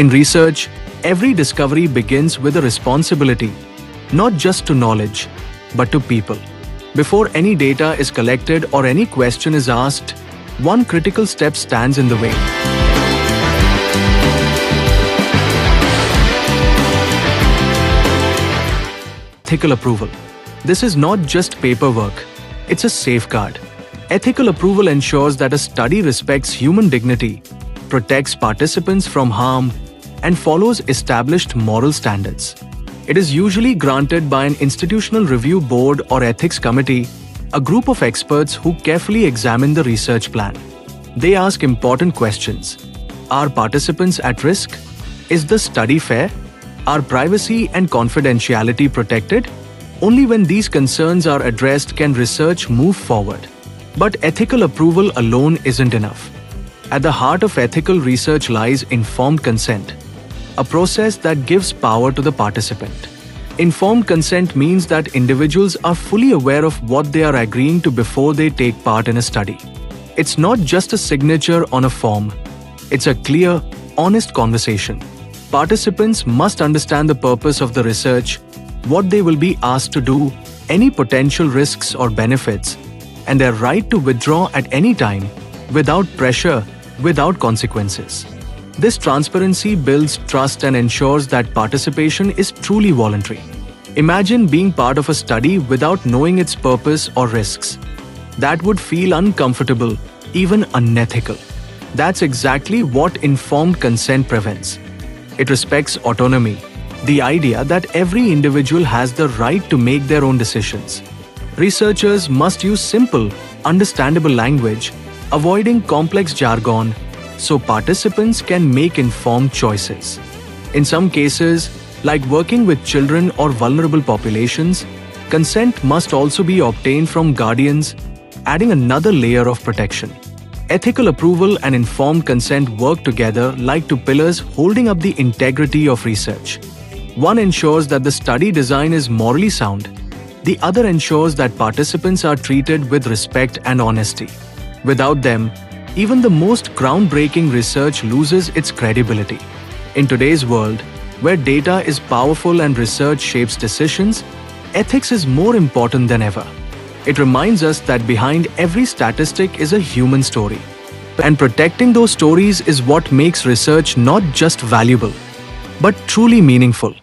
In research, every discovery begins with a responsibility, not just to knowledge, but to people. Before any data is collected or any question is asked, one critical step stands in the way. Ethical approval. This is not just paperwork, it's a safeguard. Ethical approval ensures that a study respects human dignity, protects participants from harm, and follows established moral standards. It is usually granted by an institutional review board or ethics committee, a group of experts who carefully examine the research plan. They ask important questions. Are participants at risk? Is the study fair? Are privacy and confidentiality protected? Only when these concerns are addressed can research move forward. But ethical approval alone isn't enough. At the heart of ethical research lies informed consent, a process that gives power to the participant. Informed consent means that individuals are fully aware of what they are agreeing to before they take part in a study. It's not just a signature on a form, it's a clear, honest conversation. Participants must understand the purpose of the research, what they will be asked to do, any potential risks or benefits, and their right to withdraw at any time, without pressure, without consequences. This transparency builds trust and ensures that participation is truly voluntary. Imagine being part of a study without knowing its purpose or risks. That would feel uncomfortable, even unethical. That's exactly what informed consent prevents. It respects autonomy, the idea that every individual has the right to make their own decisions. Researchers must use simple, understandable language, avoiding complex jargon, so participants can make informed choices. In some cases, like working with children or vulnerable populations, consent must also be obtained from guardians, adding another layer of protection. Ethical approval and informed consent work together like two pillars holding up the integrity of research. One ensures that the study design is morally sound. The other ensures that participants are treated with respect and honesty. Without them, even the most groundbreaking research loses its credibility. In today's world, where data is powerful and research shapes decisions, ethics is more important than ever. It reminds us that behind every statistic is a human story. And protecting those stories is what makes research not just valuable, but truly meaningful.